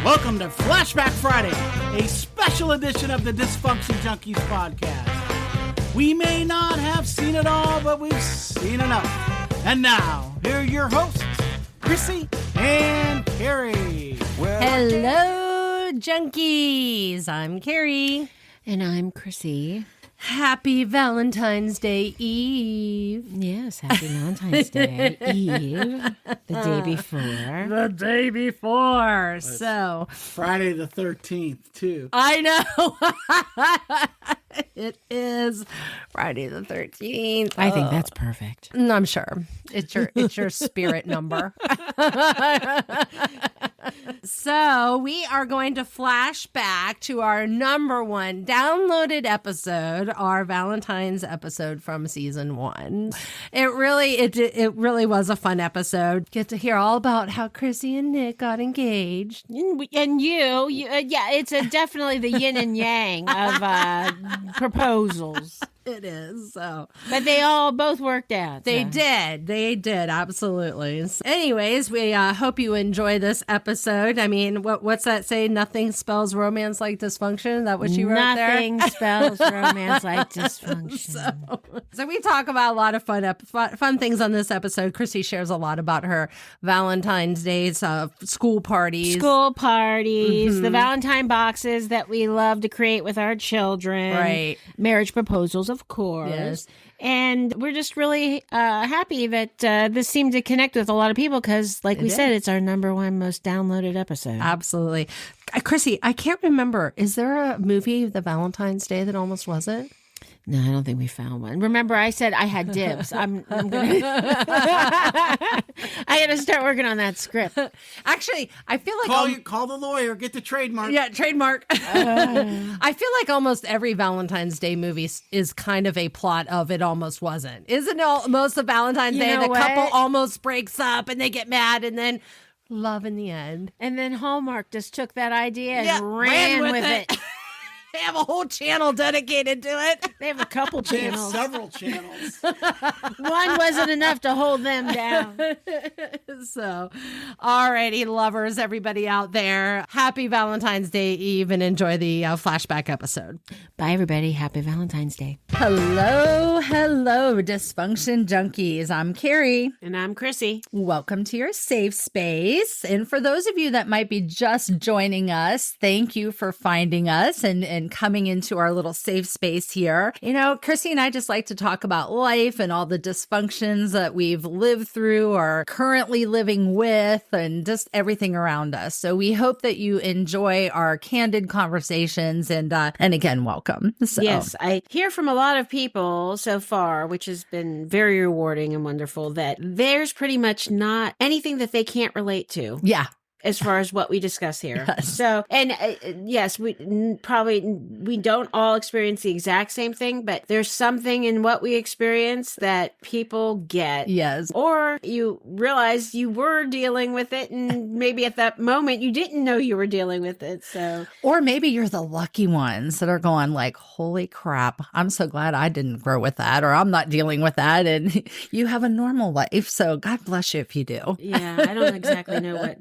Welcome to Flashback Friday, a special edition of the Dysfunction Junkies podcast. We may not have seen it all, but we've seen enough. And now, here are your hosts, Chrissy and Carrie. Hello, junkies. I'm Carrie. And I'm Chrissy. Happy Valentine's Day Eve. Yes, happy Valentine's Day Eve. The day before. The day before. So Friday the 13th, too. I know. It is Friday the 13th. I think that's perfect. I'm sure. It's your spirit number. So we are going to flash back to our number one downloaded episode, our Valentine's episode from season 1. It really was a fun episode. Get to hear all about how Chrissy and Nick got engaged. And yeah, it's definitely the yin and yang of proposals. It is. So, but they both worked out. They did. Absolutely. Anyways, we hope you enjoy this episode. I mean, what's that say? Nothing spells romance like dysfunction. Is that what you wrote there? Nothing spells romance like dysfunction. So we talk about a lot of fun things on this episode. Chrissy shares a lot about her Valentine's Days, school parties. Mm-hmm. The Valentine boxes that we love to create with our children. Right. Marriage proposals, of course. Yes. And we're just really happy that this seemed to connect with a lot of people because, like we said, it's our number one most downloaded episode. Absolutely. Chrissy, I can't remember. Is there a movie, The Valentine's Day, that almost wasn't? No, I don't think we found one. Remember, I said I had dibs. I'm gonna. I got to start working on that script. Actually, I feel like Call the lawyer, get the trademark. Yeah, trademark. I feel like almost every Valentine's Day movie is kind of a plot of it almost wasn't. Isn't it most of Valentine's Day the couple almost breaks up and they get mad and then love in the end. And then Hallmark just took that idea and ran with it. They have a whole channel dedicated to it. They have a couple channels. Several channels. One wasn't enough to hold them down. So, alrighty, lovers, everybody out there, happy Valentine's Day Eve and enjoy the flashback episode. Bye, everybody. Happy Valentine's Day. Hello, Dysfunction Junkies. I'm Carrie. And I'm Chrissy. Welcome to your safe space. And for those of you that might be just joining us, thank you for finding us and coming into our little safe space here. You know, Chrissy and I just like to talk about life and all the dysfunctions that we've lived through or currently living with and just everything around us. So we hope that you enjoy our candid conversations and again, welcome. So. Yes, I hear from a lot of people so far, which has been very rewarding and wonderful, that there's pretty much not anything that they can't relate to. Yeah. As far as what we discuss here. Yes. So, and yes, we don't all experience the exact same thing, but there's something in what we experience that people get. Yes. Or you realize you were dealing with it and maybe at that moment you didn't know you were dealing with it. So, or maybe you're the lucky ones that are going like, holy crap, I'm so glad I didn't grow with that, or I'm not dealing with that. And you have a normal life. So God bless you if you do. Yeah. I don't exactly know what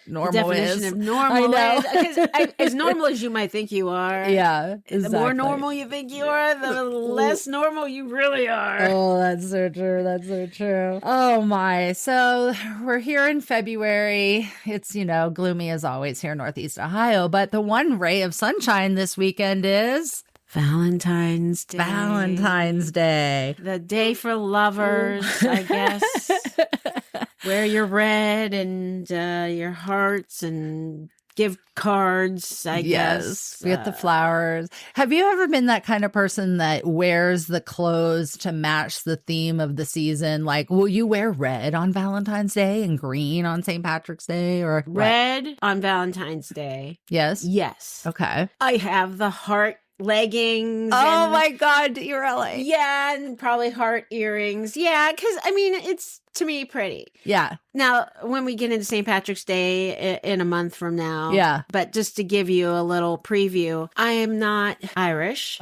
normal the definition is. Of normal is. Because as normal as you might think you are. Yeah, exactly. The more normal you think you are, the less normal you really are. Oh, that's so true. That's so true. Oh my. So we're here in February. It's, gloomy as always here in Northeast Ohio, but the one ray of sunshine this weekend is Valentine's Day. Valentine's Day. The day for lovers, I guess. Wear your red and your hearts and give cards, I guess. Get the flowers. Have you ever been that kind of person that wears the clothes to match the theme of the season? Like, will you wear red on Valentine's Day and green on St. Patrick's Day? Or red on Valentine's Day? Yes? Yes. Okay. I have the heart leggings. Oh my God, you're really? Yeah, and probably heart earrings. Yeah, because, it's, to me, pretty. Yeah. Now, when we get into St. Patrick's Day in a month from now, Yeah. But just to give you a little preview, I am not Irish,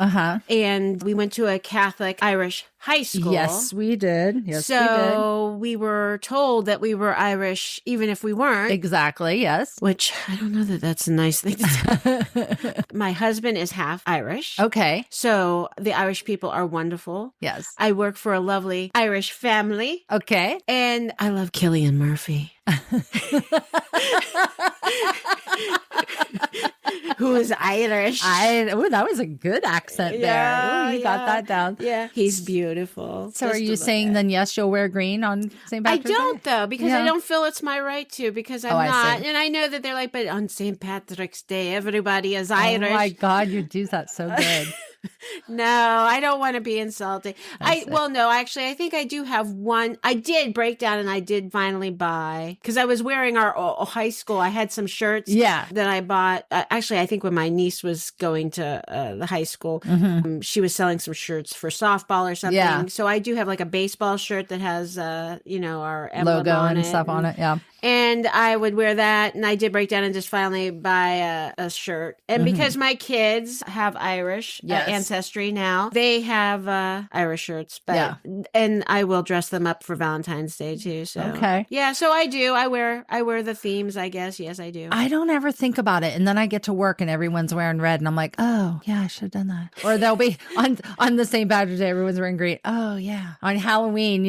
and we went to a Catholic Irish high school. Yes, we did. Yes, we did. So we were told that we were Irish, even if we weren't. Exactly. Yes. Which I don't know that that's a nice thing to say. My husband is half Irish. Okay. So the Irish people are wonderful. Yes. I work for a lovely Irish family. Okay. And I love Cillian Murphy. Who is Irish. That was a good accent there. Ooh, you got that down. Yeah. He's beautiful. So are you saying then yes, you'll wear green on St. Patrick's Day? I don't though, because I don't feel it's my right to, because I'm not. And I know that they're like, but on St. Patrick's Day, everybody is Irish. Oh my God, you do that so good. No, I don't want to be insulting. Actually, I think I do have one. I did break down and I did finally buy, because I was wearing our high school. I had some shirts that I bought. Actually, I think when my niece was going to the high school, she was selling some shirts for softball or something. Yeah. So I do have like a baseball shirt that has, our emblem logo on and stuff on it. Yeah. And I would wear that. And I did break down and just finally buy a shirt. And because my kids have Irish ancestry now, they have Irish shirts. But and I will dress them up for Valentine's Day too. So so I do. I wear the themes, I guess. Yes, I do. I don't ever think about it, and then I get to work and everyone's wearing red, and I'm like, oh yeah, I should have done that. Or they'll be on the St. Patrick's Day, everyone's wearing green. Oh yeah, on Halloween,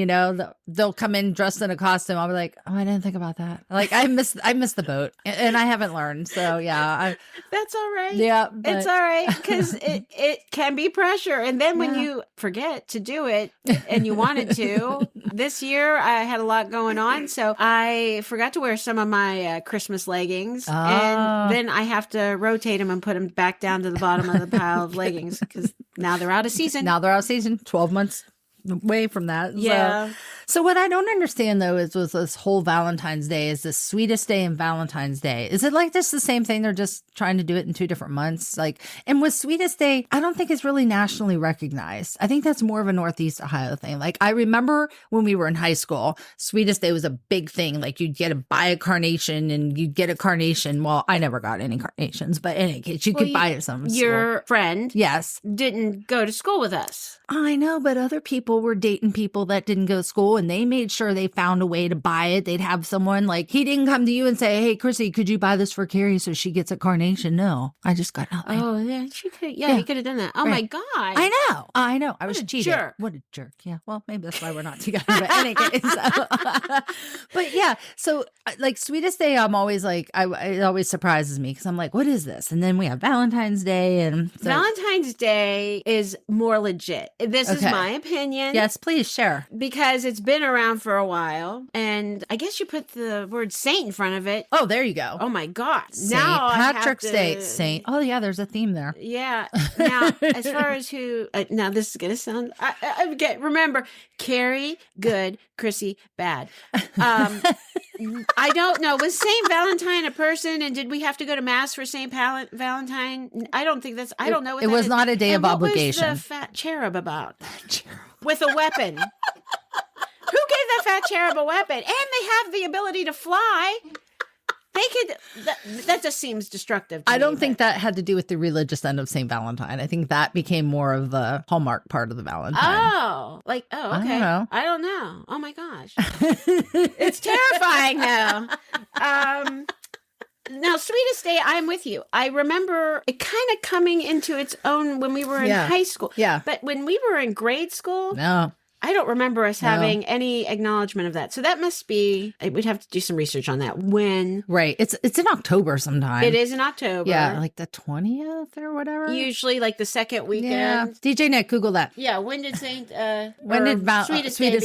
they'll come in dressed in a costume. I'll be like, oh, I didn't think about that. Like I missed the boat, and I haven't learned. So yeah, that's all right. Yeah, it's all right, because it can be pressure, and then when you forget to do it and you wanted to. This year I had a lot going on, so I forgot to wear some of my Christmas leggings, and then I have to rotate them and put them back down to the bottom of the pile of leggings, because now they're out of season. 12 months away from that. Yeah. So what I don't understand though is with this whole Valentine's Day is the Sweetest Day and Valentine's Day. Is it like this the same thing? They're just trying to do it in 2 different months. And with Sweetest Day, I don't think it's really nationally recognized. I think that's more of a Northeast Ohio thing. Like I remember when we were in high school, Sweetest Day was a big thing. Like you'd get to buy a carnation and you'd get a carnation. Well, I never got any carnations, but in any case, you could buy some. Your friend didn't go to school with us. I know, but other people were dating people that didn't go to school, and they made sure they found a way to buy it. They'd have someone like, he didn't come to you and say, hey, Chrissy, could you buy this for Carrie so she gets a carnation? No, I just got nothing. Oh, yeah, she could. Yeah, he could have done that. Oh, my God. I know. I was cheating. Jerk. What a jerk. Yeah. Well, maybe that's why we're not together. But in any case. But yeah. So like Sweetest Day, I'm always like, it always surprises me because I'm like, what is this? And then we have Valentine's Day. And so, Valentine's Day is more legit. This is my opinion. Yes, please share. Because it's been around for a while. And I guess you put the word saint in front of it. Oh, there you go. Oh, my God. St. Patrick's Day, Saint. Oh, yeah, there's a theme there. Yeah. Now, as far as who, now this is going to sound, remember, Carrie, good, Chrissy, bad. I don't know. Was St. Valentine a person, and did we have to go to Mass for St. Valentine? I don't think that's, I don't know what it was not a day of obligation. What was the fat cherub about? With a weapon. Who gave that fat cherub a weapon? And they have the ability to fly. They could, that just seems destructive to me. I don't think that had to do with the religious end of St. Valentine. I think that became more of the Hallmark part of the Valentine. Oh, okay. I don't know. Oh my gosh. It's terrifying now. Now, Sweetest Day, I'm with you. I remember it kind of coming into its own when we were in high school. Yeah. But when we were in grade school, no. I don't remember us having any acknowledgement of that. So that must be, we'd have to do some research on that. When? Right. It's in October sometime. It is in October. Yeah, like the 20th or whatever. Usually like the second weekend. Yeah. DJ Nick, Google that. Yeah, when did Sweetest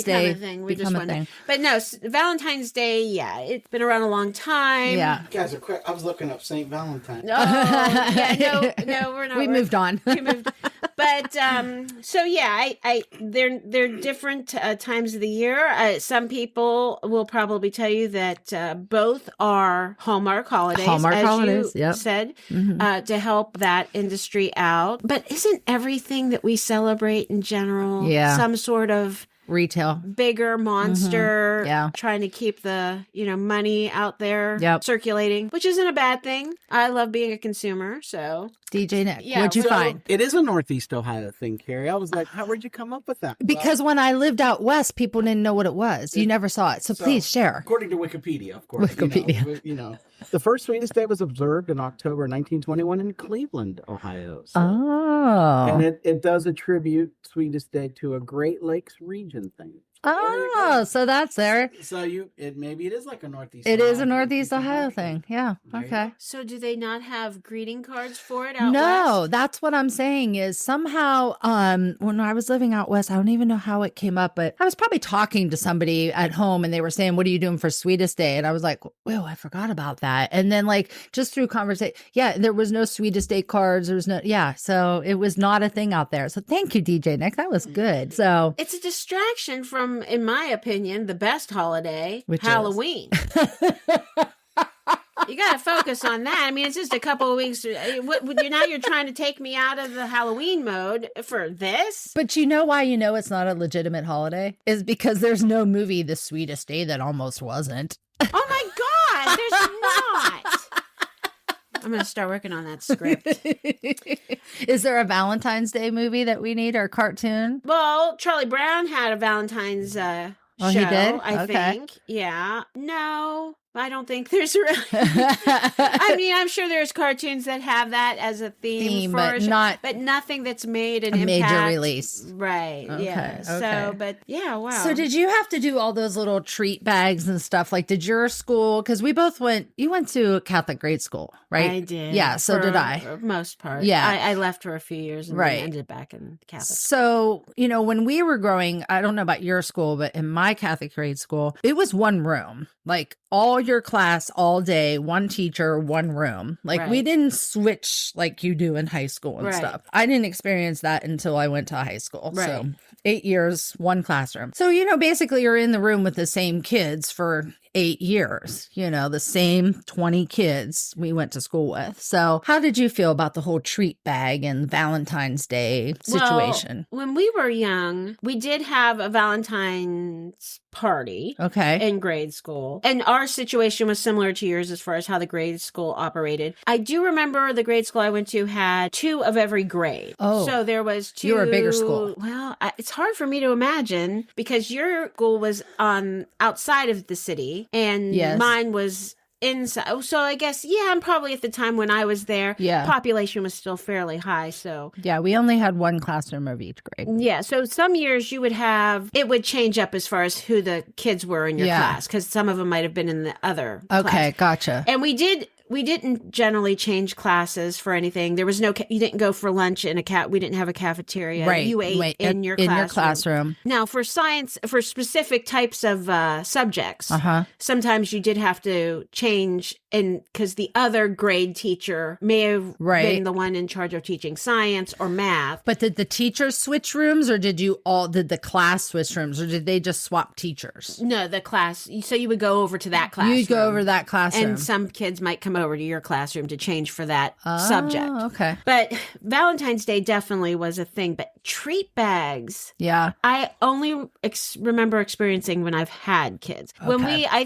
Day become a thing? We become just a thing. But no, Valentine's Day, it's been around a long time. Yeah. You guys are quick. I was looking up St. Valentine. Oh, yeah, no, we're not. We moved on. We moved. But so yeah, they're different times of the year. Some people will probably tell you that both are Hallmark holidays, as you said, to help that industry out. But isn't everything that we celebrate in general some sort of Retail. bigger monster, Yeah. trying to keep the, money out there Yep. circulating, which isn't a bad thing. I love being a consumer, so. DJ Nick, Yeah, what'd you so- find? It is a Northeast Ohio thing, Carrie. I was like, where'd you come up with that? Because when I lived out west, people didn't know what it was. You never saw it. So please share. According to Wikipedia, of course. Wikipedia. The first Sweetest Day was observed in October 1921 in Cleveland, Ohio. So, Oh. and it does attribute Sweetest Day to a Great Lakes region thing. Oh, so that's there. So maybe it is like a Northeast. It is Ohio a Northeast Ohio thing. Yeah. There you Okay. So do they not have greeting cards for it out No, west? that's what I'm saying is somehow when I was living out west, I don't even know how it came up, but I was probably talking to somebody at home and they were saying, "What are you doing for Sweetest Day?" And I was like, "Whoa, I forgot about that." And then just through conversation, there was no Sweetest Day cards. There was so it was not a thing out there. So thank you, DJ Nick. That was good. So It's a distraction from, in my opinion, the best holiday, Which is? Halloween. You got to focus on that. I mean, it's just a couple of weeks. Now you're trying to take me out of the Halloween mode for this? But you know why it's not a legitimate holiday? Is because there's no movie The Sweetest Day that almost wasn't. Oh my God, there's not. I'm going to start working on that script. Is there a Valentine's Day movie that we need or cartoon? Well, Charlie Brown had a Valentine's show, he did? I Okay. think. Yeah. No, I don't think there's really. I mean, I'm sure there's cartoons that have that as a theme for but a show, not but nothing that's made an a major impact. release. Right. Yeah. Okay, So, okay. but yeah, wow. So did you have to do all those little treat bags and stuff? Like, did your school, because we both you went to a Catholic grade school, right? I did. Yeah, so for did I. the most part. Yeah. I left for a few years and Right. then ended back in Catholic. So, when we were growing, I don't know about your school, but in my Catholic grade school, it was one room, like all your class all day, one teacher, one room. Like we Right. didn't switch like you do in high school and Right. stuff. I didn't experience that until I went to high school. Right. So 8 years, one classroom. So, basically you're in the room with the same kids for 8 years, the same 20 kids we went to school with. So how did you feel about the whole treat bag and Valentine's Day situation? Well, when we were young, we did have a Valentine's party Okay. in grade school. And our situation was similar to yours as far as how the grade school operated. I do remember the grade school I went to had 2 of every grade. Oh. So there was 2. You were a bigger school. Well, it's hard for me to imagine because your school was on outside of the city and Yes. mine was inside. So I guess, I'm probably at the time when I was there, Yeah. population was still fairly high. So Yeah, we only had one classroom of each grade. yeah, so some years it would change up as far as who the kids were in your Yeah. class because some of them might have been in the other Okay, class. gotcha. And we didn't generally change classes for anything. There was you didn't go for lunch in we didn't have a cafeteria. Right. You ate in your classroom. Now, for specific types of subjects, Uh-huh. sometimes you did have to change because the other grade teacher may have Right. been the one in charge of teaching science or math. But did the teachers switch rooms or did the class switch rooms or did they just swap teachers? No, the class. So you would go over to that classroom. You'd go over to that classroom. And some kids might come over to your classroom to change for that subject. Okay. But Valentine's Day definitely was a thing. But treat bags, Yeah. I only remember experiencing when I've had kids. When Okay. I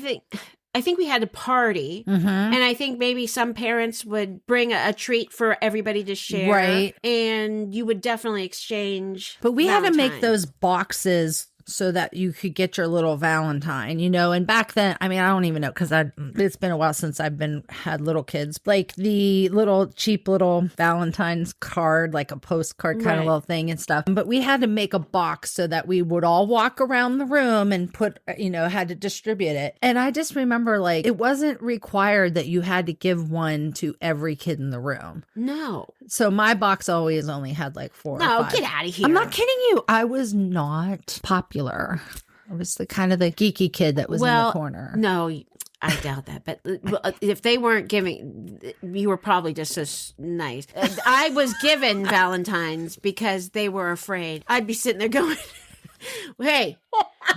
think we had a party, Mm-hmm. and I think maybe some parents would bring a treat for everybody to share. Right. And you would definitely exchange. But we had to make Valentines. those boxes so that you could get your little Valentine, and back then, I mean, I don't even know because it's been a while since I've had little kids, like the little cheap little Valentine's card, like a postcard kind of Right. little thing and stuff. But we had to make a box so that we would all walk around the room and had to distribute it. And I just remember it wasn't required that you had to give one to every kid in the room. No. So my box always only had 4 or No, 5. get out of here. I'm not kidding you. I was not popular. I was the geeky kid that was in the corner. No, I doubt that. But if they weren't giving, you were probably just as nice. I was given Valentines because they were afraid. I'd be sitting there going, "Hey,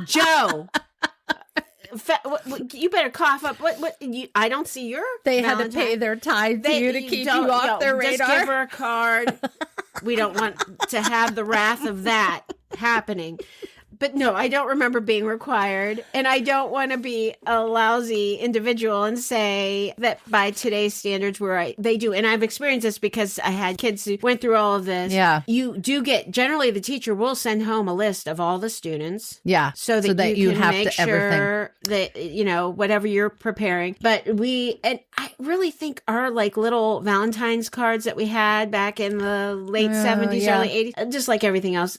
Joe, you better cough up. I don't see your. They had to Valentine. pay their tithe to you to keep you don't- off their Just radar. give her a card. We don't want to have the wrath of that happening. But no, I don't remember being required. And I don't want to be a lousy individual and say that by today's standards they do. And I've experienced this because I had kids who went through all of this. Yeah. You do get, generally the teacher will send home a list of all the students. Yeah. So that you can have make to sure that, whatever you're preparing. But I really think our like little Valentine's cards that we had back in the late 70s, early 80s, just like everything else,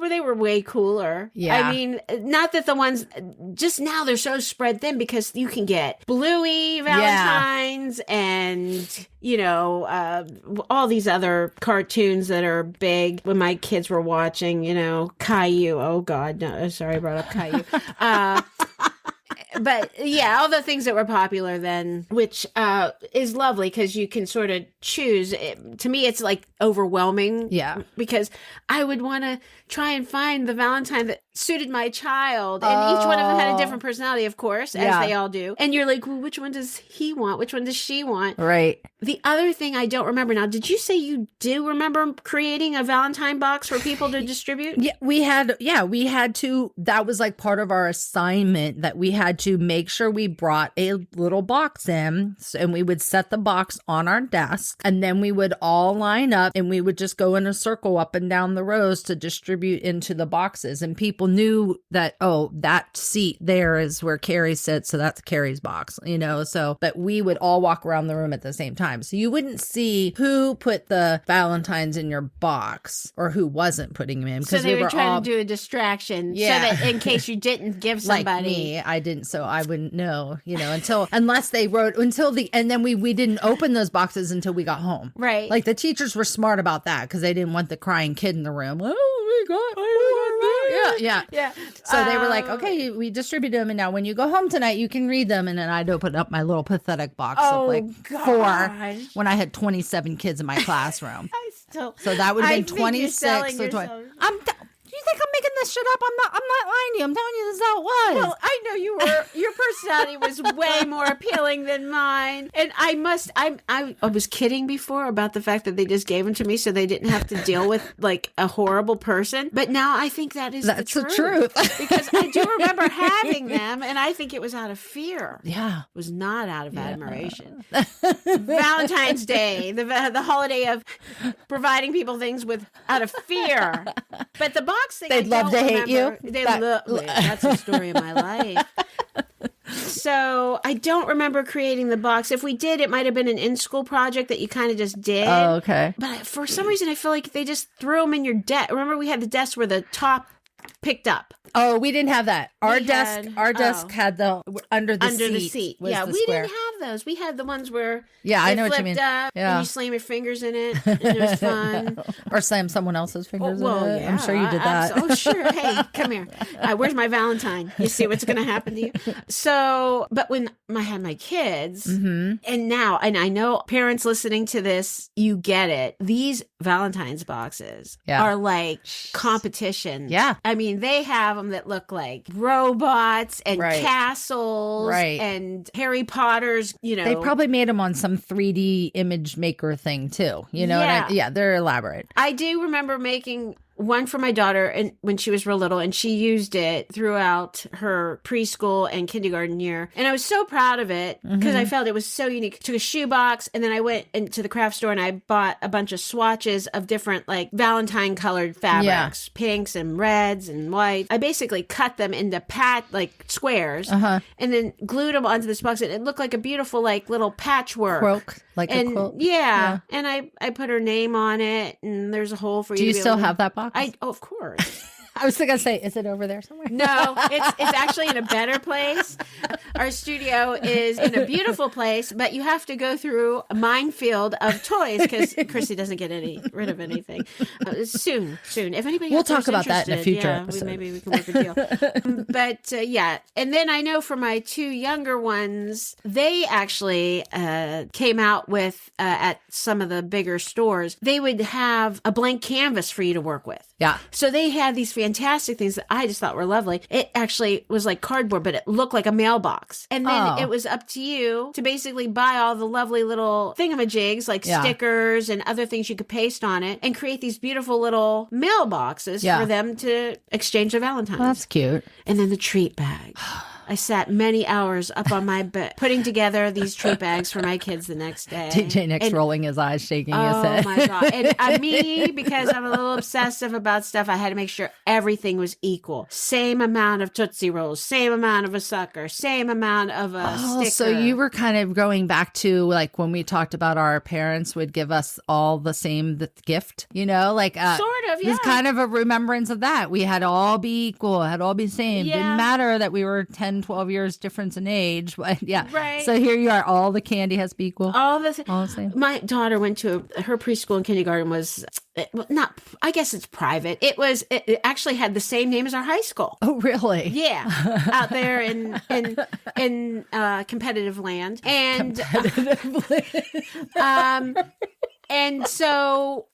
they were way cooler. Yeah. I mean, not that the ones just now they're so spread thin because you can get Bluey Valentines and, all these other cartoons that are big. When my kids were watching, Caillou. Oh God, no, sorry, I brought up Caillou. But yeah, all the things that were popular then, which is lovely because you can sort of choose. To me, it's like overwhelming. Yeah. Because I would want to try and find the Valentine that suited my child. And each one of them had a different personality, of course, as they all do. And you're like, well, which one does he want? Which one does she want? Right. The other thing I don't remember now, did you say you do remember creating a Valentine box for people to distribute? Yeah, we had to, that was like part of our assignment that we had to make sure we brought a little box in, and we would set the box on our desk, and then we would all line up and we would just go in a circle up and down the rows to distribute into the boxes. And people knew that, that seat there is where Carrie sits, so that's Carrie's box, but we would all walk around the room at the same time. So you wouldn't see who put the Valentines in your box or who wasn't putting them in. So they were trying to do a distraction so that in case you didn't give somebody. Like me, I didn't, so I wouldn't know, unless they wrote and then we didn't open those boxes until we got home. Right. Like the teachers were smart about that because they didn't want the crying kid in the room. Yeah. So they were like, okay, we distributed them, and now when you go home tonight, you can read them. And then I'd open up my little pathetic box of like 4 when I had 27 kids in my classroom. So that would have been 26. So you think I'm making this shit up? I'm not lying to you. I'm telling you this is how it was. Well, I know your personality was way more appealing than mine. And I was kidding before about the fact that they just gave them to me so they didn't have to deal with like a horrible person. But now I think that's the truth. Because I do remember having them, and I think it was out of fear. Yeah. It was not out of admiration. Valentine's Day, the holiday of providing people things out of fear. But the box thing, they'd love to hate you. That's the story of my life. So I don't remember creating the box. If we did, it might have been an in-school project that you kind of just did. Oh, okay. But for some reason, I feel like they just threw them in your desk. Remember, we had the desk where the top picked up. Oh, we didn't have that. Our desk had the under the seat. Yeah, we didn't have those. We had the ones where I know what you mean. Up and you slam your fingers in it, and it was fun. Or slam someone else's fingers in it. Yeah, I'm sure you did that. Sure. Hey, come here. Where's my Valentine? You see what's going to happen to you. So, but when I had my kids, and I know parents listening to this, you get it. These Valentine's boxes are like competition. Yeah. I mean, they have them that look like robots and castles and Harry Potter's, They probably made them on some 3D image maker thing too. They're elaborate. I do remember making one for my daughter and when she was real little, and she used it throughout her preschool and kindergarten year. And I was so proud of it because I felt it was so unique. Took a shoebox, and then I went into the craft store and I bought a bunch of swatches of different like Valentine colored fabrics, pinks and reds and white. I basically cut them into squares and then glued them onto this box. And it looked like a beautiful like little patchwork. Quilt. Like a quilt. Yeah. And I put her name on it, and there's a hole for you. Do you still have that box? Of course. I was going to say, is it over there somewhere? No, it's actually in a better place. Our studio is in a beautiful place, but you have to go through a minefield of toys because Chrissy doesn't get rid of anything. Soon. If anybody we'll talk about that in a future episode. Maybe we can work a deal. But and then I know for my 2 younger ones, they actually came out with at some of the bigger stores. They would have a blank canvas for you to work with. Yeah. So they had these fantastic things that I just thought were lovely. It actually was like cardboard, but it looked like a mailbox. And then it was up to you to basically buy all the lovely little thingamajigs like stickers and other things you could paste on it and create these beautiful little mailboxes for them to exchange their Valentines. Well, that's cute. And then the treat bag. I sat many hours up on my bed putting together these treat bags for my kids the next day. TJ Nick's rolling his eyes, shaking his head. Oh my God. And me, because I'm a little obsessive about stuff, I had to make sure everything was equal. Same amount of Tootsie Rolls, same amount of a sucker, same amount of a sticker. So you were kind of going back to like when we talked about our parents would give us all the same gift, you know, like sort of, yeah. It was kind of a remembrance of that. We had to all be equal, had all be the same. Yeah. Didn't matter that we were 10, 12 years difference in age. But yeah. Right. So here you are. All the candy has to be equal. All the same. My daughter went to her preschool and kindergarten was not, I guess it's private. It actually had the same name as our high school. Oh, really? Yeah. Out there in competitive land. And, and so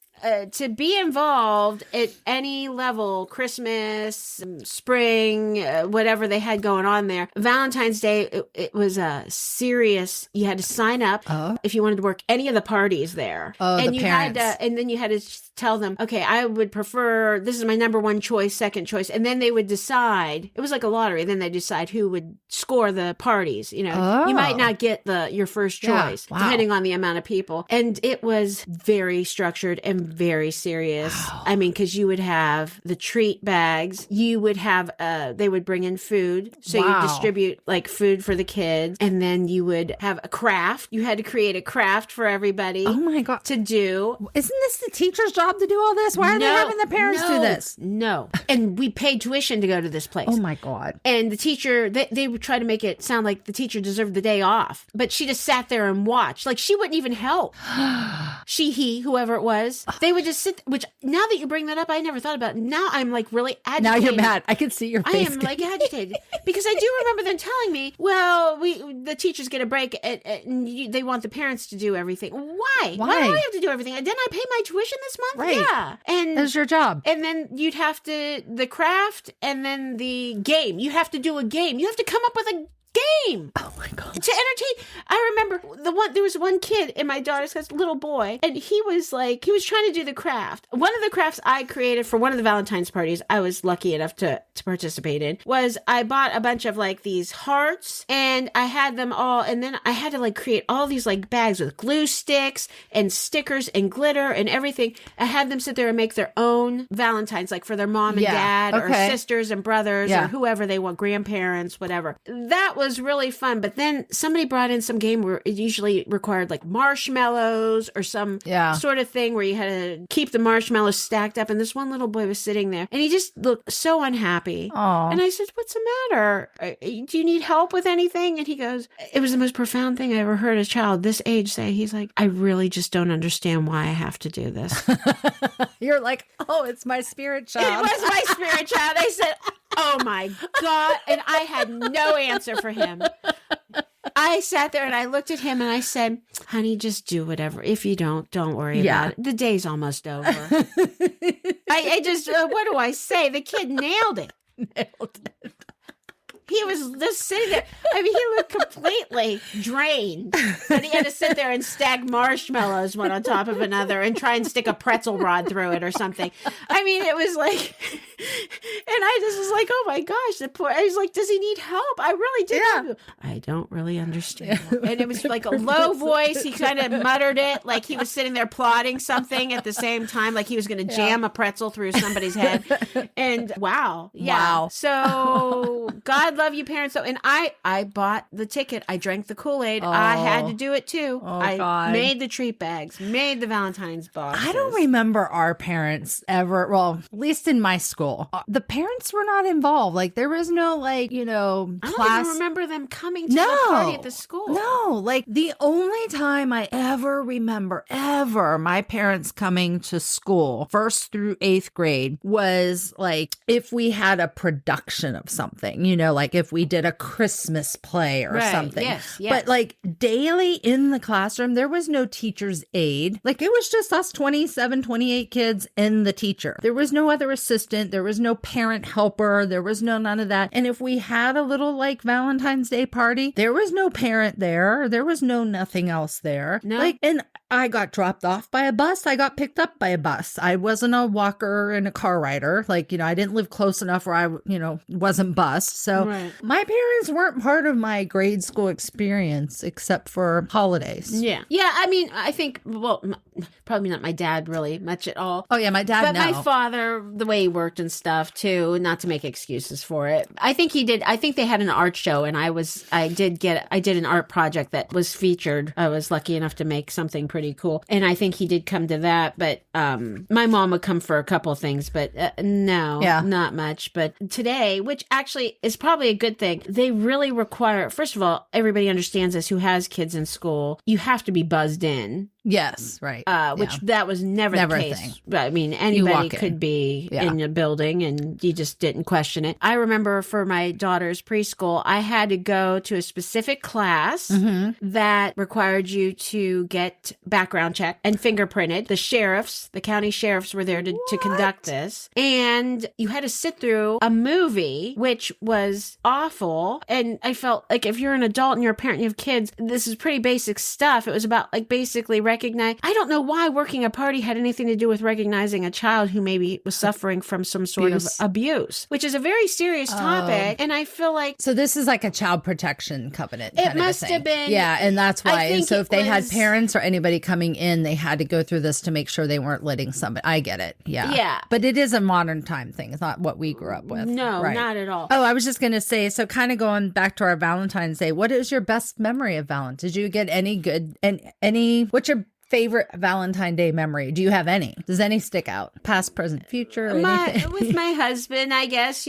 to be involved at any level, Christmas, spring, whatever they had going on there, Valentine's Day, it was a serious, you had to sign up if you wanted to work any of the parties there. Oh, and the you parents. and then you had to tell them, okay, I would prefer, this is my number one choice, second choice. And then they would decide, it was like a lottery. Then they decide who would score the parties. You know, you might not get your first choice, depending on the amount of people. And it was very structured and very serious. Wow. I mean, because you would have the treat bags, you would have, they would bring in food. So you distribute like food for the kids. And then you would have a craft. You had to create a craft for everybody. Oh my God. To do. Isn't this the teacher's job to do all this? Why are they having the parents do this? No. And we paid tuition to go to this place. Oh my God. And the teacher, they would try to make it sound like the teacher deserved the day off. But she just sat there and watched. Like she wouldn't even help. He, whoever it was. They would just sit, which now that you bring that up, I never thought about it. Now I'm like really agitated. Now you're mad. I can see your face. I am like agitated because I do remember them telling me, well, the teachers get a break and they want the parents to do everything. Why? Why do I have to do everything? Didn't I pay my tuition this month? Right. Yeah. And that's your job. And then you'd have to, the craft and then the game. You have to do a game. You have to come up with a game. Oh my God. To entertain. I remember there was one kid in my daughter's class, little boy, and he was trying to do the craft. One of the crafts I created for one of the Valentine's parties I was lucky enough to participate in was I bought a bunch of like these hearts and I had them all, and then I had to like create all these like bags with glue sticks and stickers and glitter and everything. I had them sit there and make their own Valentines, like for their mom and dad or sisters and brothers or whoever they want, grandparents, whatever. That was really fun. But then somebody brought in some game where it usually required like marshmallows or some sort of thing where you had to keep the marshmallows stacked up. And this one little boy was sitting there and he just looked so unhappy. Aww. And I said, what's the matter? Do you need help with anything? And he goes, it was the most profound thing I ever heard a child this age say. He's like, I really just don't understand why I have to do this. You're like, oh, it's my spirit child. It was my spirit child. I said, oh my God. And I had no answer for him. I sat there and I looked at him and I said, honey, just do whatever. If you don't worry about it. The day's almost over. I just, what do I say? The kid nailed it. He was just sitting there. I mean, he looked completely drained. But he had to sit there and stack marshmallows one on top of another and try and stick a pretzel rod through it or something. I mean, it was like, and I just was like, oh my gosh. I was like, does he need help? I really did. Yeah. I don't really understand. And it was like a low voice. He kind of muttered it like he was sitting there plotting something at the same time, like he was going to jam a pretzel through somebody's head. And wow. Yeah. Wow. So God love you parents though. And I bought the ticket. I drank the Kool-Aid. I had to do it too. I made the treat bags, made the Valentine's boxes. I don't remember our parents ever, well, at least in my school, the parents were not involved. Like there was no like, you know, class. I don't even remember them coming to the party at the school. No, like the only time I ever remember my parents coming to school 1st through 8th grade was like if we had a production of something, you know, like if we did a Christmas play or Right. something. Yes. But like daily in the classroom, there was no teacher's aide. Like it was just us 27, 28 kids and the teacher. There was no other assistant. There was no parent helper. There was no none of that. And if we had a little like Valentine's Day party, there was no parent there. There was no nothing else there. No. Like, and I got dropped off by a bus. I got picked up by a bus. I wasn't a walker and a car rider. Like, I didn't live close enough where I, wasn't bused. So Right. my parents weren't part of my grade school experience except for holidays. Yeah. Yeah. I mean, I think, well, probably not my dad really much at all. Oh, yeah. My dad, But no. my father, the way he worked and stuff too, not to make excuses for it. I think he did. I think they had an art show and I did an art project that was featured. I was lucky enough to make something pretty cool. And I think he did come to that, but my mom would come for a couple things, but no, not much. But today, which actually is probably a good thing, they really require, first of all, everybody understands this who has kids in school, you have to be buzzed in. Yes, right. Which that was never the a case. thing. But I mean, anybody walk in. could be in a building and you just didn't question it. I remember for my daughter's preschool, I had to go to a specific class that required you to get background check and fingerprinted. The county sheriffs were there to conduct this. And you had to sit through a movie, which was awful. And I felt like if you're an adult and you're a parent and you have kids, this is pretty basic stuff. It was about like basically recognize. I don't know why working a party had anything to do with recognizing a child who maybe was suffering from some sort of abuse, which is a very serious topic. And I feel like So this is like a child protection covenant. It kind of a must thing. have been. Yeah, and that's I why. And think so it if they had was- parents or anybody coming in, they had to go through this to make sure they weren't letting somebody. I get it. Yeah. Yeah. But it is a modern time thing. It's not what we grew up with. no, Right. not at all. Oh, I was just going to say, so kind of going back to our Valentine's Day, what is your best memory of Valentine? Did you get any good, and what's your favorite Valentine Day memory? Do you have any? Does any stick out? Past, present, future, anything? With my husband, I guess,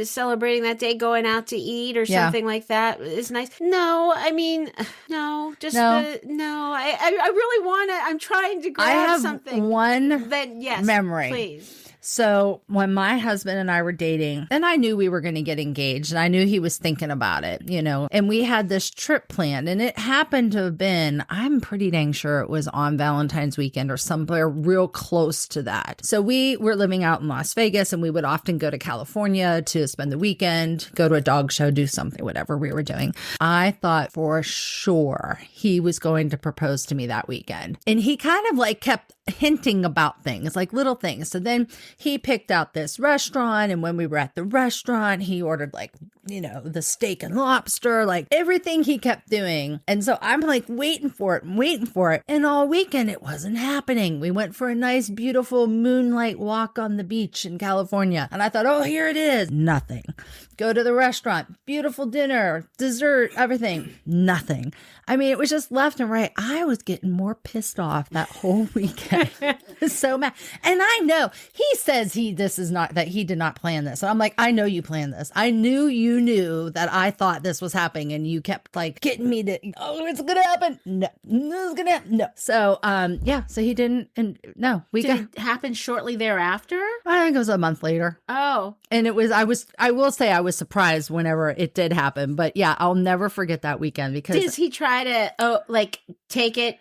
celebrating that day, going out to eat or Yeah. something like that is nice. No, I mean, no, just No. no. I really want to. I'm trying to grab I have something. one Then yes, memory. please. So when my husband and I were dating, and I knew we were going to get engaged, and I knew he was thinking about it, and we had this trip planned, and it happened to have been, I'm pretty dang sure it was on Valentine's weekend or somewhere real close to that. So we were living out in Las Vegas, and we would often go to California to spend the weekend, go to a dog show, do something, whatever we were doing. I thought for sure he was going to propose to me that weekend. And he kind of like kept hinting about things, like little things. So then he picked out this restaurant, and when we were at the restaurant, he ordered like, the steak and lobster, like everything he kept doing. And so I'm like waiting for it. And all weekend it wasn't happening. We went for a nice, beautiful moonlight walk on the beach in California. And I thought, oh, here it is. Nothing. Go to the restaurant, beautiful dinner, dessert, everything. Nothing. I mean, it was just left and right. I was getting more pissed off that whole weekend. So mad. And I know he says he did not plan this. And I'm like, I know you planned this. I knew you knew that I thought this was happening, and you kept like getting me to, oh, it's gonna happen. No, it's gonna happen. No. So so he didn't, and no, we got, Did it happen shortly thereafter? I think it was a month later. Oh, And I will say I was surprised whenever it did happen. But yeah, I'll never forget that weekend because does he try to take it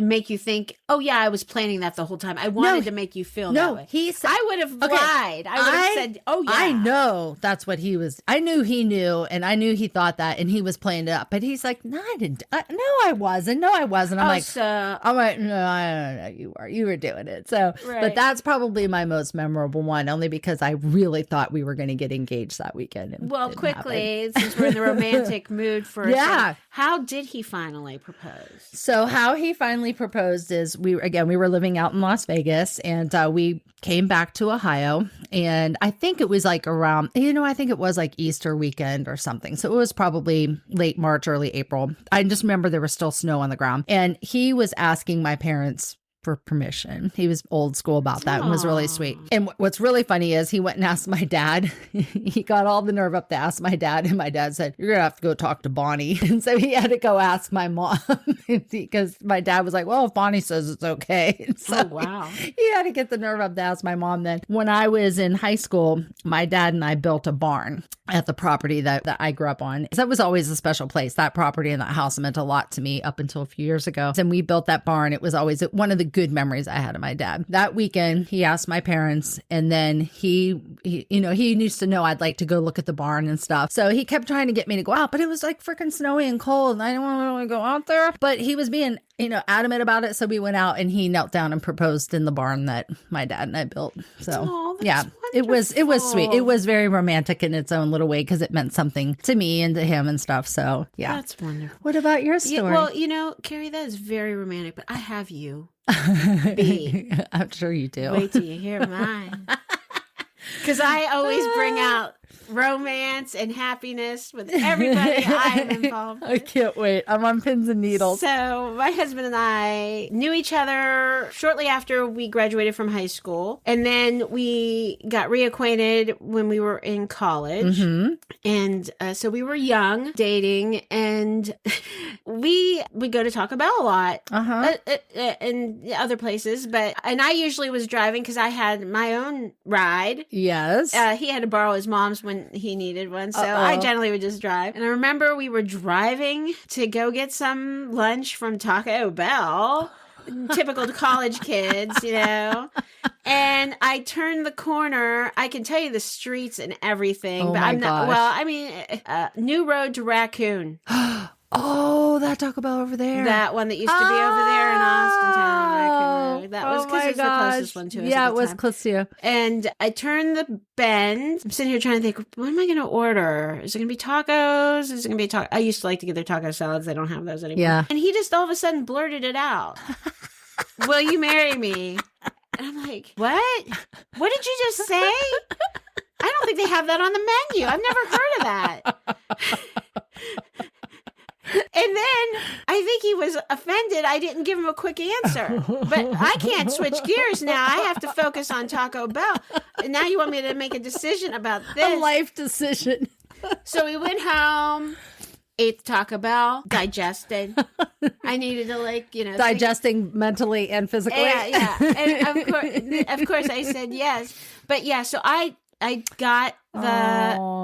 make you think, oh yeah, I was planning that the whole time. I wanted to make you feel that way. He said, I would have Okay, lied. I would have said, oh yeah. I know that's what he was. I knew he knew, and I knew he thought that, and he was playing it up. But he's like, no, I didn't. No, I wasn't. No, I wasn't. I'm like, no, I don't know. You were doing it. So, Right. But that's probably my most memorable one, only because I really thought we were going to get engaged that weekend. And Well, it didn't quickly, since we're in the romantic mood for a Yeah. second, how did he finally propose? So how he finally proposed is we were living out in Las Vegas, and we came back to Ohio, and I think it was like around, I think it was like Easter weekend or something. So it was probably late March, early April. I just remember there was still snow on the ground, and he was asking my parents for permission. He was old school about that and was really sweet. And what's really funny is he went and asked my dad. He got all the nerve up to ask my dad, and my dad said, "You're going to have to go talk to Bonnie." And so he had to go ask my mom because my dad was like, "Well, if Bonnie says it's okay." And so wow. he had to get the nerve up to ask my mom then. When I was in high school, my dad and I built a barn at the property that I grew up on. So that was always a special place. That property and that house meant a lot to me up until a few years ago. And we built that barn. It was always one of the good memories I had of my dad. That weekend, he asked my parents, and then he used to know I'd like to go look at the barn and stuff. So he kept trying to get me to go out, but it was like freaking snowy and cold, and I didn't want to really go out there. But he was being, adamant about it. So we went out, and he knelt down and proposed in the barn that my dad and I built. So yeah, it was sweet. It was very romantic in its own little way because it meant something to me and to him and stuff. So yeah, that's wonderful. What about your story? Yeah, well, Carrie, that is very romantic, but I have you. B. I'm sure you do. Wait till you hear mine. Because I always bring out romance and happiness with everybody I'm involved with. I can't wait. I'm on pins and needles. So my husband and I knew each other shortly after we graduated from high school. And then we got reacquainted when we were in college. Mm-hmm. And so we were young, dating, and we would go to Taco Bell a lot and other places. And I usually was driving because I had my own ride. Yes. He had to borrow his mom's when he needed one. So I generally would just drive. And I remember we were driving to go get some lunch from Taco Bell. Typical college kids, And I turned the corner. I can tell you the streets and everything. Oh but my I'm not, gosh. well, I mean, New Road to Raccoon. Oh, that Taco Bell over there. That one that used to be over there in Austintown. Raccoon Road. That was because it was the closest one to us. Yeah, at it the was time. close to you. And I turned the bend. I'm sitting here trying to think, what am I going to order? Is it going to be tacos? Is it going to be tacos? I used to like to get their taco salads. They don't have those anymore. Yeah. And he just all of a sudden blurted it out. Will you marry me? And I'm like, what? What did you just say? I don't think they have that on the menu. I've never heard of that. And then I think he was offended I didn't give him a quick answer. But I can't switch gears now. I have to focus on Taco Bell. And now you want me to make a decision about this. A life decision. So we went home, ate the Taco Bell, digested. I needed to digesting mentally and physically. Yeah. And of course I said yes. But yeah, so I got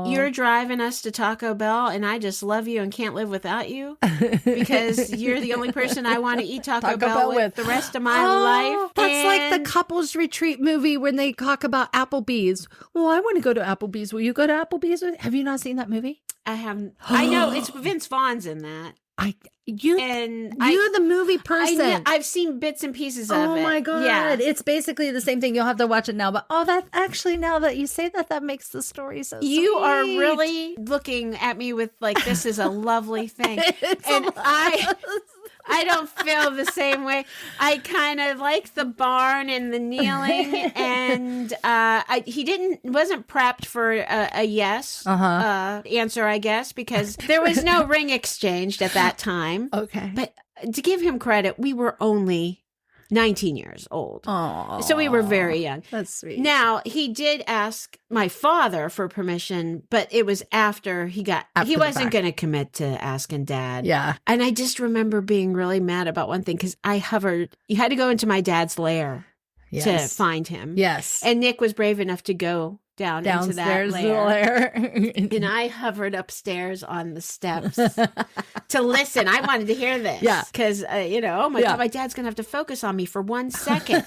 you're driving us to Taco Bell, and I just love you and can't live without you because you're the only person I want to eat Taco Bell with the rest of my life. That's like the couples retreat movie when they talk about Applebee's. Well, I want to go to Applebee's. Will you go to Applebee's? Have you not seen that movie? I haven't. I know it's Vince Vaughn's in that. You're the movie person. I've seen bits and pieces of it. Oh my God. Yeah. It's basically the same thing. You'll have to watch it now. But that actually, now that you say that makes the story so sweet. You are really looking at me with like, this is a lovely thing. And I don't feel the same way. I kind of like the barn and the kneeling, and he wasn't prepped for a yes answer, I guess, because there was no ring exchanged at that time. Okay. But to give him credit, we were only 19 years old. Aww. So we were very young. That's sweet. Now, he did ask my father for permission, but it was after he wasn't going to commit to asking Dad. Yeah. And I just remember being really mad about one thing because you had to go into my dad's lair to find him. Yes. And Nick was brave enough to go downstairs into that lair. And I hovered upstairs on the steps to listen. I wanted to hear this. Yeah. Because, oh my God, my dad's going to have to focus on me for 1 second.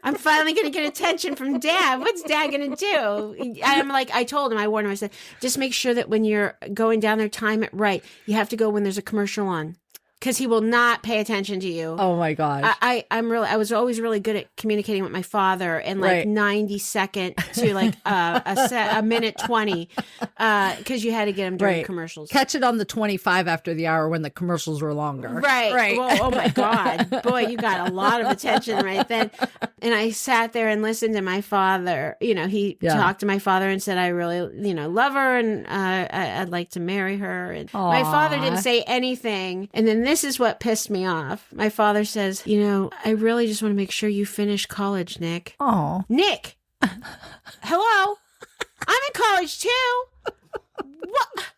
I'm finally going to get attention from Dad. What's Dad going to do? I told him, I warned him, I said, just make sure that when you're going down there, time it right. You have to go when there's a commercial on. Because he will not pay attention to you. Oh my gosh! I was always really good at communicating with my father in like 90 second to like a minute 20, because you had to get him during commercials. Catch it on the 25 after the hour when the commercials were longer. Right. Well, oh my God, boy, you got a lot of attention right then. And I sat there and listened to my father. He talked to my father and said, I really, love her and I'd like to marry her. And my father didn't say anything. And then this is what pissed me off. My father says, I really just want to make sure you finish college, Nick. Oh, Nick, hello? I'm in college too. What?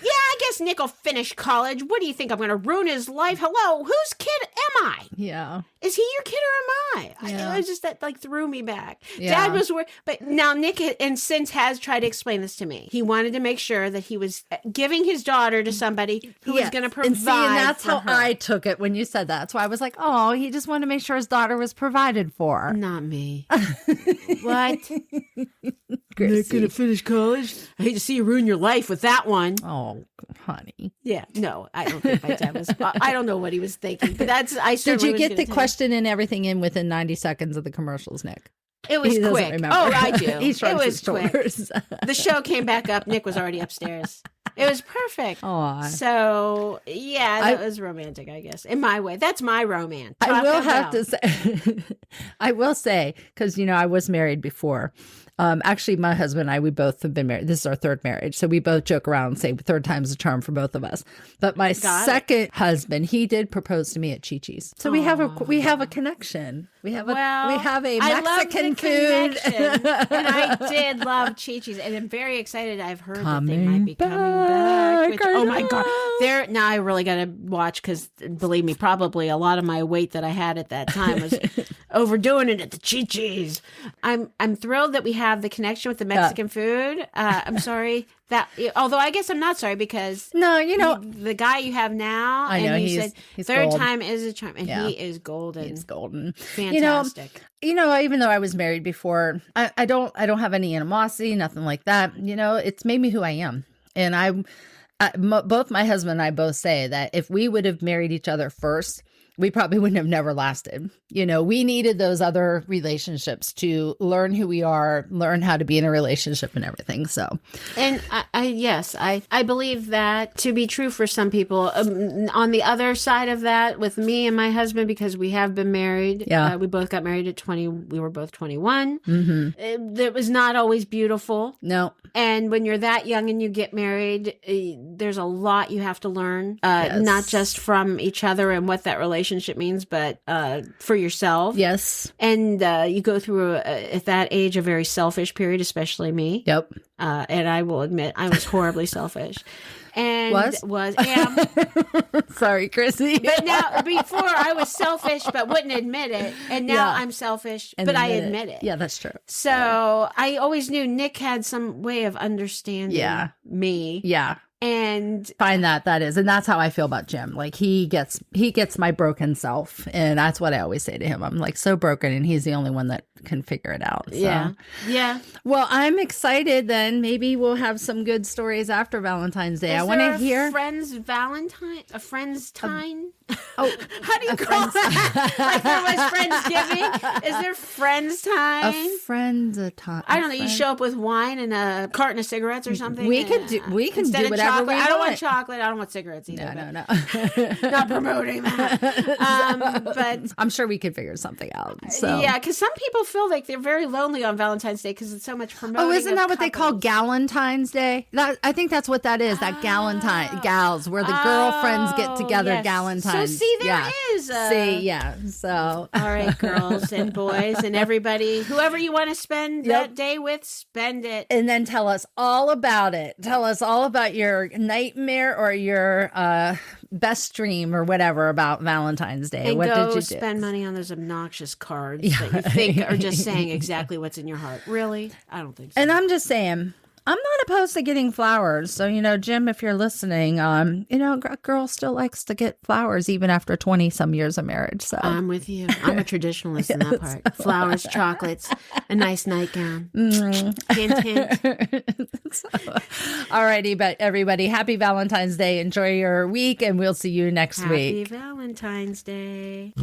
Yeah, I guess Nick will finish college. What do you think? I'm going to ruin his life? Hello? Whose kid am I? yeah. Is he your kid or am I? Yeah. It was just that threw me back. Yeah. Dad was worried. But now Nick, and since has tried to explain this to me. He wanted to make sure that he was giving his daughter to somebody who was going to provide and that's for how her. I took it when you said that. That's why I was like, oh, he just wanted to make sure his daughter was provided for. Not me. What? Chrissy. Not going to finish college? I hate to see you ruin your life with that one. Oh, honey. Yeah, no, I don't think my dad was. I don't know what he was thinking, but I Did certainly you was get gonna the tell question and everything in within 90 seconds of the commercials, Nick? It was He doesn't quick. remember. Oh, I do. He It shrugs was his quick. shoulders. The show came back up. Nick was already upstairs. It was perfect. Aw. So, yeah, that was romantic, I guess. In my way. That's my romance. I will Talk have to about- say, I will say, because, I was married before. Actually, my husband and I, we both have been married. This is our third marriage. So we both joke around and say third time's the charm for both of us. But my second husband, he did propose to me at Chi-Chi's. So we have a connection. We have a Mexican food. And I did love Chi-Chi's. And I'm very excited. I've heard that they might be coming back. Which, oh my God. Now I really got to watch because believe me, probably a lot of my weight that I had at that time was overdoing it at the Chi-Chi's. I'm thrilled that we have the connection with the Mexican food. I'm sorry that, although I guess I'm not sorry because the guy you have now, I know, and you said he's third gold. time is a charm, and he is golden. He's golden. Fantastic. Even though I was married before, I don't have any animosity, nothing like that. It's made me who I am. And both my husband and I both say that if we would have married each other first, we probably wouldn't have never lasted. We needed those other relationships to learn who we are, learn how to be in a relationship and everything. So, and I believe that to be true for some people. On the other side of that, with me and my husband, because we have been married, we both got married at 20. We were both 21. Mm-hmm. It was not always beautiful. No. And when you're that young and you get married, there's a lot you have to learn, not just from each other and what that relationship means, but for yourself. Yes. And you go through, at that age, a very selfish period, especially me. Yep. And I will admit, I was horribly selfish. And am. Sorry, Chrissy. But now, before I was selfish, but wouldn't admit it. And now I'm selfish, but I admit it. Yeah, that's true. So I always knew Nick had some way of understanding me. Yeah. And find that is, and that's how I feel about Jim. Like he gets my broken self, and that's what I always say to him. I'm like so broken, and he's the only one that can figure it out. So. Yeah. Well, I'm excited. Then maybe we'll have some good stories after Valentine's Day. I want to hear a friend's time. Oh, how do you call that? Like there was Friendsgiving. Is there friends time? A friend's a time. I don't know. You show up with wine and a carton of cigarettes or something. We can do whatever chocolate. we want. I don't want chocolate. I don't want cigarettes either. No. Not promoting that. But I'm sure we could figure something out. So yeah, because some people feel like they're very lonely on Valentine's Day because it's so much promoting. Oh, isn't that what they call couples. Galentine's Day? I think that's what that is. That Galentine gals, where the girlfriends get together. Yes. Galentine's. So see, there is. So all right, girls and boys and everybody, whoever you want to spend that day with, spend it, and then tell us all about it. Tell us all about your nightmare or your best dream or whatever about Valentine's Day. And what go did you do? spend money on those obnoxious cards that you think are just saying exactly what's in your heart. Really? I don't think so. And I'm just saying, I'm not opposed to getting flowers. So, Jim, if you're listening, a girl still likes to get flowers even after 20 some years of marriage. So I'm with you. I'm a traditionalist in that part. Flowers, chocolates, a nice nightgown. Hint, hint. All righty, but everybody, happy Valentine's Day. Enjoy your week, and we'll see you next week. Happy Valentine's Day.